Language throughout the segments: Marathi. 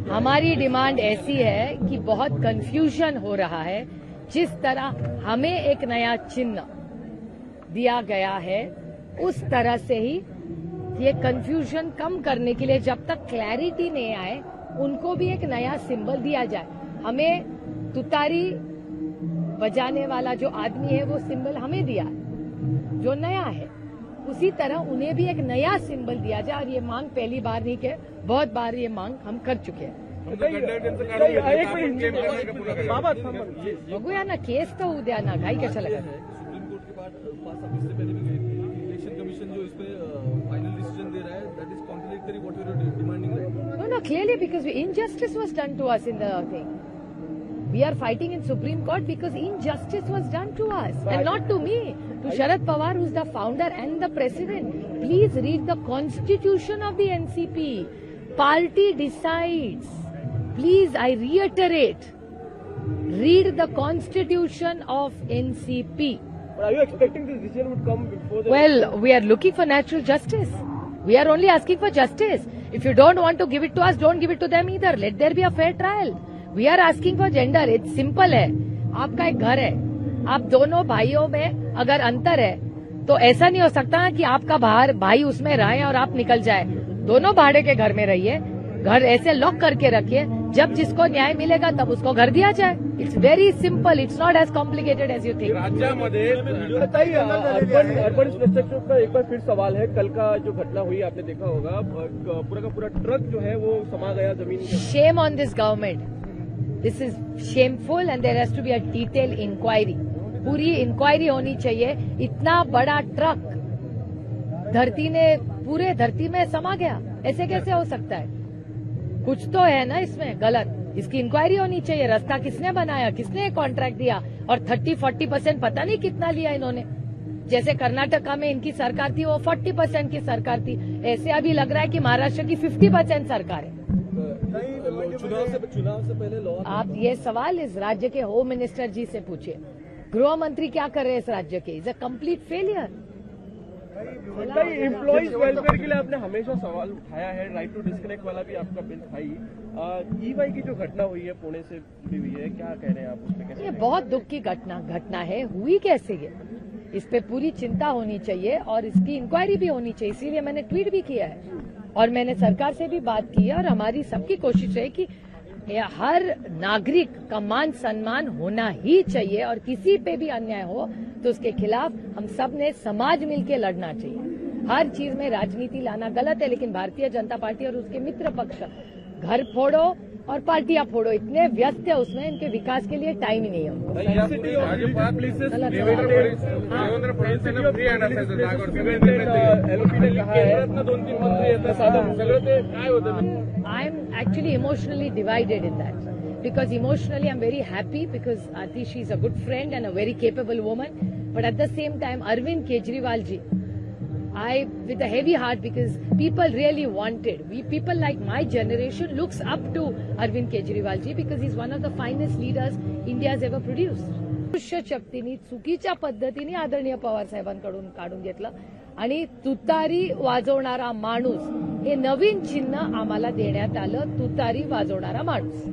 हमारी डिमांड ऐसी है कि बहुत कंफ्यूजन हो रहा है। जिस तरह हमें एक नया चिन्ह दिया गया है उस तरह से ही ये कंफ्यूजन कम करने के लिए जब तक क्लैरिटी नहीं आए उनको भी एक नया सिंबल दिया जाए। हमें तुतारी बजाने वाला जो आदमी है वो सिंबल हमें दिया जो नया है, उसी तरह उन्हें भी एक नया सिंबल दिया जाए। और ये मांग पहली बार नहीं के बहुत बार ये मांग हम कर चुके हैं। बघूया ना, केस तर उद्या ना, घाई कशाला करता? सुप्रीम कोर्ट के पास अब इससे पहले भी गई थी, इलेक्शन कमीशन जो इस पे फाइनल डिसीजन दे रहा है, that is contradictory what you are demanding right now. No, clearly because injustice was done to us in the thing. We are fighting in Supreme Court because injustice was done to us and not to me, to Sharad Pawar, who's the founder and the president. Please read the constitution of the NCP. Party decides. Please, I reiterate, read the constitution of NCP. But are you expecting this decision would come before the... Well, we are looking for natural justice. We are only asking for justice. If you don't want to give it to us, don't give it to them either. Let there be a fair trial. We are asking for gender. It's simple है। आपका एक घर है, आप दोनों भाइयों में अगर अंतर है तो ऐसा नहीं हो सकता कि आपका भाई उसमें रहे और आप निकल जाए। दोनों भाड़े के घर में रहिए, घर ऐसे लॉक करके रखिए, जब जिसको न्याय मिलेगा तब उसको घर दिया जाए। It's very simple, it's not as complicated as you think. राज्यामध्ये अर्बन इंफ्रास्ट्रक्चर का एक बार फिर सवाल है। कल का जो घटना हुई आपने देखा होगा, पूरा का पूरा ट्रक जो है वो समा गया जमीन में। Shame on this government, this is shameful and there has to be a detail inquiry. पूरी इंक्वायरी होनी चाहिए। इतना बड़ा ट्रक पूरे धरती में समा गया, ऐसे कैसे हो सकता है? कुछ तो है ना इसमें गलत, इसकी इंक्वायरी होनी चाहिए। रास्ता किसने बनाया, किसने कॉन्ट्रैक्ट दिया, और 30-40% पता नहीं कितना लिया इन्होंने। जैसे कर्नाटका में इनकी सरकार थी वो 40% की सरकार थी, ऐसे अभी लग रहा है कि महाराष्ट्र की 50% सरकार है। चुनाव से पहले आप ये सवाल इस राज्य के होम मिनिस्टर जी से पूछिए। गृह मंत्री क्या कर रहे हैं इस राज्य के? Is a complete failure. Employees welfare के लिए आपने हमेशा सवाल उठाया है, राइट टू डिस्कनेक्ट वाला भी आपका बिल था ही। ईवाई की जो घटना हुई है पुणे से जुड़ी हुई है, क्या कह रहे हैं आप उस पर? ये बहुत दुख की घटना है। हुई कैसे ये, इस पे पूरी चिंता होनी चाहिए और इसकी इंक्वायरी भी होनी चाहिए। इसीलिए मैंने ट्वीट भी किया है और मैंने सरकार से भी बात की है। और हमारी सबकी कोशिश है कि हर नागरिक का मान सम्मान होना ही चाहिए और किसी पे भी अन्याय हो तो उसके खिलाफ हम सब ने समाज मिलकर लड़ना चाहिए। हर चीज में राजनीति लाना गलत है, लेकिन भारतीय जनता पार्टी और उसके मित्र पक्ष घर फोड़ो और पार्टियां फोड़ो, इतने व्यस्त है उसमें, इनके विकास के लिए टाइम ही नहीं है उनको। I am actually emotionally divided in that, because emotionally I'm very happy because Atishi is a good friend and a very capable woman, but at the same time Arvind Kejriwal ji, I with a heavy heart because people really wanted, people like my generation looks up to Arvind Kejriwal ji because he's one of the finest leaders India has ever produced. दृश्य शक्तीने चुकीच्या पद्धतीने आदरणीय पवार साहेबांकडून काढून घेतलं आणि तुतारी वाजवणारा माणूस हे नवीन चिन्ह आम्हाला देण्यात आलं, तुतारी वाजवणारा माणूस।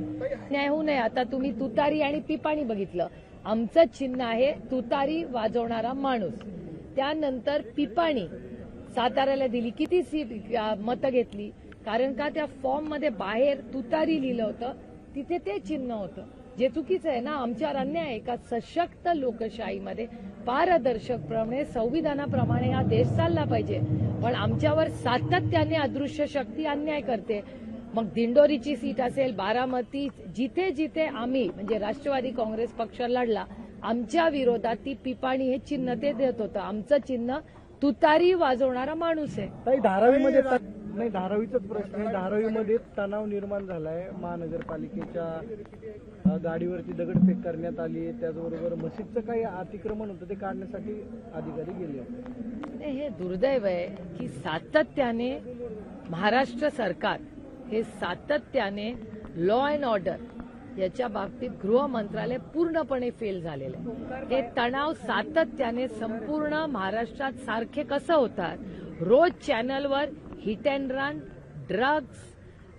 न्याय होऊ नये। आता तुम्ही तुतारी आणि पिपाणी बघितलं, आमचं चिन्ह आहे तुतारी वाजवणारा माणूस। त्यानंतर पिपाणी साताऱ्याला दिली, किती मतं घेतली, कारण का त्या फॉर्म मध्ये बाहेर तुतारी लिहिलं होतं, तिथे ते चिन्ह होतं, जे चुकीचं आहे ना। आमच्यावर अन्याय आहे का? सशक्त लोकशाहीमध्ये पारदर्शकपणे संविधानाप्रमाणे हा देश चालला पाहिजे, पण आमच्यावर सातत्याने अदृश्य शक्ती अन्याय करते। मग दिंडोरीची सीट असेल, बारामती, जिथे जिथे आम्ही म्हणजे राष्ट्रवादी काँग्रेस पक्ष लढला, आमच्या विरोधात ती पिपाणी हे चिन्ह ते देत होतं। आमचं चिन्ह तुतारी वाजवणारा माणूस आहे। धारावीमध्ये नाही, धारावीचाच प्रश्न आहे। धारावीमध्ये तणाव निर्माण झालाय, महानगरपालिकेच्या गाडीवरती दगडफेक करण्यात आली, त्याचबरोबर मस्जिदचं काही अतिक्रमण होतं ते काढण्यासाठी अधिकारी गेले होते। हे दुर्दैव आहे की सातत्याने महाराष्ट्र सरकार हे सातत्याने लॉ अँड ऑर्डर याच्या बाबतीत गृह मंत्रालय पूर्णपणे फेल झालेलं आहे। हे तणाव सातत्याने संपूर्ण महाराष्ट्रात सारखे कसं होतात? रोज चॅनलवर हिट अँड रन, ड्रग्ज,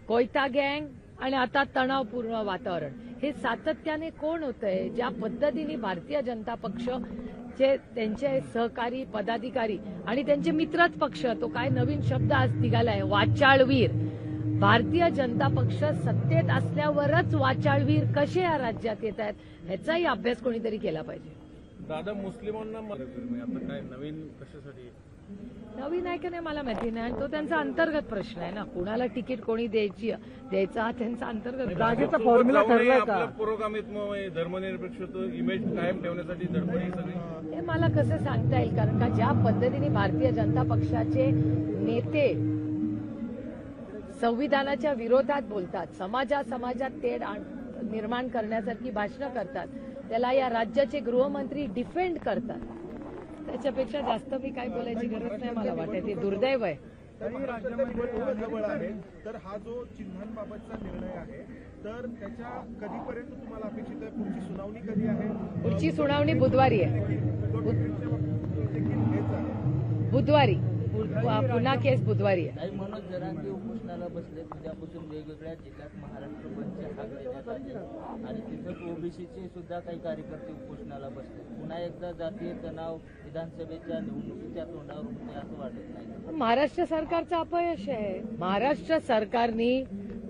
कोयता गँग, आणि आता तणावपूर्ण वातावरण, हे सातत्याने कोण होतंय? ज्या पद्धतीने भारतीय जनता पक्ष त्यांचे सहकारी पदाधिकारी आणि त्यांचे मित्रच पक्ष, तो काय नवीन शब्द आज निघालाय, वाचाळवीर. भारतीय जनता पक्ष सत्तेत असल्यावरच वाचाळवीर कसे या राज्यात येत आहेत, ह्याचाही अभ्यास कोणीतरी केला पाहिजे. दादा, मुस्लिमांना आता काय नवीन कशासाठी? नवीन आहे की नाही मला माहिती नाही, आणि तो त्यांचा अंतर्गत प्रश्न आहे ना. कुणाला तिकीट कोणी द्यायचा हा त्यांचा अंतर्गत जागेचा फॉर्म्युला ठरलाय का? पुरोगामित्व, धर्मनिरपेक्ष इमेज कायम ठेवण्यासाठी धडपडी सगळी, हे मला कसं सांगता येईल? कारण का ज्या पद्धतीने भारतीय जनता पक्षाचे नेते संविधानाच्या विरोधात बोलतात, समाजात तेढ निर्माण करण्यासारखी भाषणं करतात, त्याला या राज्याचे गृहमंत्री डिफेंड करतात, त्याच्यापेक्षा जास्त मी काय बोलायची गरज नाही मला वाटत. ते दुर्दैव आहे. तरी राज्यामध्ये जवळ आहे, तर हा जो चिन्हांबाबतचा निर्णय आहे, तर त्याच्या कधीपर्यंत तुम्हाला अपेक्षित आहे? पुढची सुनावणी कधी आहे? पुढची सुनावणी बुधवारी आहे. बुधवारी पुन्हा केस बुधवारी आहे. मनोज जरांगे उपोषणाला बसले. उद्यापासून वेगवेगळ्या जिल्ह्यात महाराष्ट्र बंदचे हाक देण्यात आले आणि तिथं ओबीसीचे सुद्धा काही कार्यकर्ते उपोषणाला बसले. पुन्हा एकदा जातीय तणाव विधानसभेच्या निवडणुकीच्या तोंडावर होते असं वाटत नाही? महाराष्ट्र सरकारचं अपयश आहे. महाराष्ट्र सरकारने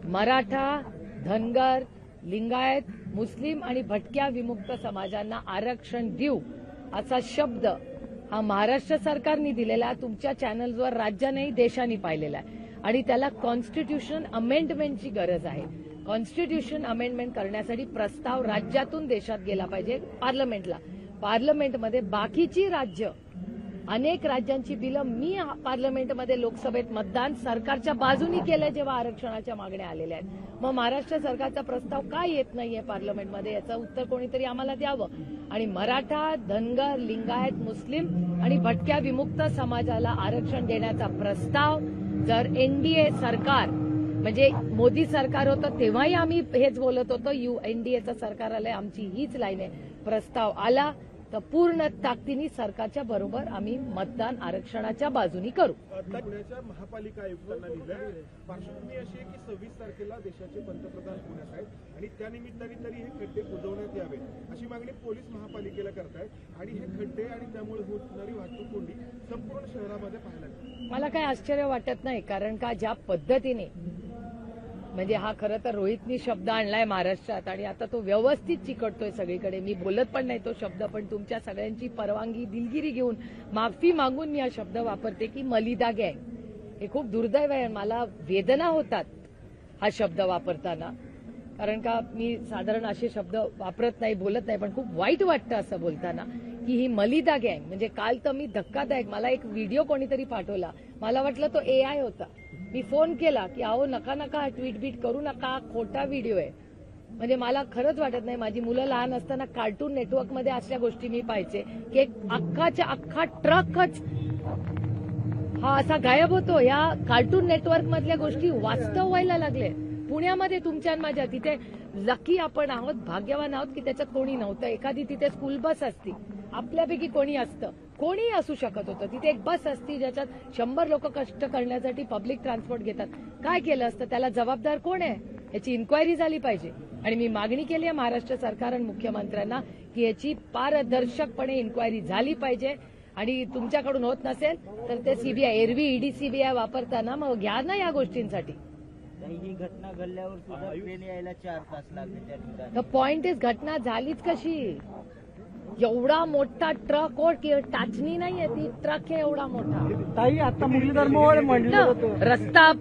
मराठा, धनगर, लिंगायत, मुस्लिम आणि भटक्या विमुक्त समाजांना आरक्षण देऊ असा शब्द हा महाराष्ट्र सरकारने दिलेला, तुमच्या चॅनल्सवर राज्यानेही देशाने पाहिलेला आहे. आणि त्याला कॉन्स्टिट्यूशन अमेंडमेंटची गरज आहे. कॉन्स्टिट्यूशन अमेंडमेंट करण्यासाठी प्रस्ताव राज्यातून देशात गेला पाहिजे पार्लमेंटला. पार्लमेंटमध्ये बाकीची राज्य, अनेक राज्यांची बिलं मी पार्लमेंटमध्ये लोकसभेत मतदान सरकारच्या बाजूनी केलंय जेव्हा आरक्षणाच्या मागण्या आलेल्या आहेत. मग महाराष्ट्र सरकारचा प्रस्ताव काय येत नाहीये पार्लमेंटमध्ये, याचं उत्तर कोणीतरी आम्हाला द्यावं. आणि मराठा, धनगर, लिंगायत, मुस्लिम आणि भटक्या विमुक्त समाजाला आरक्षण देण्याचा प्रस्ताव जर एनडीए सरकार, म्हणजे मोदी सरकार होतं तेव्हाही आम्ही हेच बोलत होतो, एनडीएचं सरकार आलंय, आमची हीच लाईन आहे, प्रस्ताव आला तर पूर्ण ताकदीने सरकारच्या बरोबर आम्ही मतदान आरक्षणाच्या बाजूनी करू. पुण्याच्या महापालिका आयुक्तांना लिहिलं. पार्श्वभूमी अशी आहे की 26 तारखेला देशाचे पंतप्रधान पुण्यात आहेत आणि त्यानिमित्ताने तरी हे खड्डे बुजवण्यात यावे अशी मागणी पोलीस महापालिकेला करतायत आणि हे खड्डे आणि त्यामुळे होणारी वाहतूक कोंडी संपूर्ण शहरामध्ये पाहायला मिळते. मला काही आश्चर्य वाटत नाही, कारण का ज्या पद्धतीने, म्हणजे हा खरं तर रोहितनी शब्द आणलाय महाराष्ट्रात आणि आता तो व्यवस्थित चिकटतोय सगळीकडे. मी बोलत पण नाही तो शब्द, पण तुमच्या सगळ्यांची परवानगी, दिलगिरी घेऊन, माफी मागून मी हा शब्द वापरते की मलिदा गँग. हे खूप दुर्दैव आहे. मला वेदना होतात हा शब्द वापरताना, कारण का मी साधारण असे शब्द वापरत नाही, बोलत नाही, पण खूप वाईट वाटतं असं बोलताना की ही मलिदा गँग. म्हणजे काल तर मी धक्कादायक, मला एक व्हिडिओ कोणीतरी पाठवला, मला वाटलं तो AI होता. मी फोन केला की अहो नका ट्विट बीट करू नका, खोटा व्हिडिओ आहे. म्हणजे मला खरंच वाटत नाही. माझी मुलं लहान असताना कार्टून नेटवर्कमध्ये अशा गोष्टी मी पाहायचे की एक अख्खाच्या अख्खा ट्रकच हा असा गायब होतो. या कार्टून नेटवर्क मधल्या गोष्टी वास्तव व्हायला लागले पुण्यामध्ये, तुमच्या आणि माझ्या. तिथे लकी आपण आहोत, भाग्यवान आहोत की त्याच्यात कोणी नव्हतं. एखादी तिथे स्कूल बस असती, आपल्यापैकी कोणी असतं, कोणी असू शकत होतं. तिथे एक बस असती ज्याच्यात 100 लोक कष्ट करण्यासाठी पब्लिक ट्रान्सपोर्ट घेतात. काय केलं असतं? त्याला जबाबदार कोण आहे याची इन्क्वायरी झाली पाहिजे. आणि मी मागणी केली आहे महाराष्ट्र सरकार आणि मुख्यमंत्र्यांना की याची पारदर्शकपणे इन्क्वायरी झाली पाहिजे. आणि तुमच्याकडून होत नसेल तर ते सीबीआय, एरवी ईडी सीबीआय वापरताना मग घ्या ना या गोष्टींसाठी. ही घटना घडल्यावर सुद्धा ट्रेन यायला 4 तास लागले त्या ठिकाणी. द पॉइंट इज, घटना झालीच कशी? एवढा मोठा ट्रक टाचणी नाहीये, ती ट्रक आहे एवढा मोठा. ताई, आता मुरलीधर मोहोळ म्हणलं रस्ता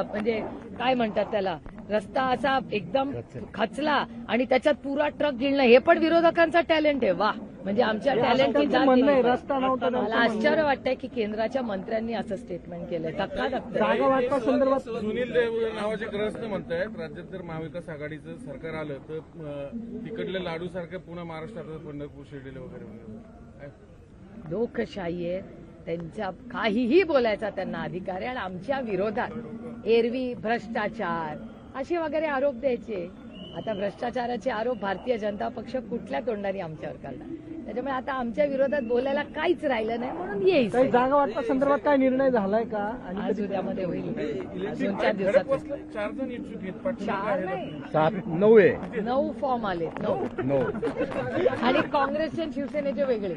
म्हणजे काय म्हणतात त्याला, रस्ता असा एकदम खचला आणि त्याच्यात पुरा ट्रक गिळणं, हे पण विरोधकांचा टॅलेंट आहे. वा, म्हणजे आमच्या टॅलेंटची रस्ता नव्हता. मला आश्चर्य वाटतंय की केंद्राच्या मंत्र्यांनी असं स्टेटमेंट केलंय. जागा वाटपा संदर्भात सुनील देव नावाचे ग्रस्त म्हणतायत राज्यात जर महाविकास आघाडीचं सरकार आलं तर तिकडले लाडू सारखं पुन्हा महाराष्ट्रात पंढरपूर, शिर्डीला वगैरे. लोकशाही आहे, त्यांच्या काहीही बोलायचा त्यांना अधिकार आहे. आणि आमच्या विरोधात एरवी भ्रष्टाचार असे वगैरे आरोप द्यायचे. आता भ्रष्टाचाराचे आरोप भारतीय जनता पक्ष कुठल्या तोंडाने आमच्यावर करणार? त्याच्यामुळे आता आमच्या विरोधात बोलायला काहीच राहिलं नाही म्हणून येईल काही जागा वाटपा संदर्भात काय निर्णय झालाय का? आणि आज उद्यामध्ये होईल. 2-4 दिवसात खडकवासला 4 जण इच्छुक आहेत. पाठीमागे 4 आहेत. नाही 7-9 आहे 9 फॉर्म आले 9 9 आणि काँग्रेसचे आणि शिवसेनेचे वेगळे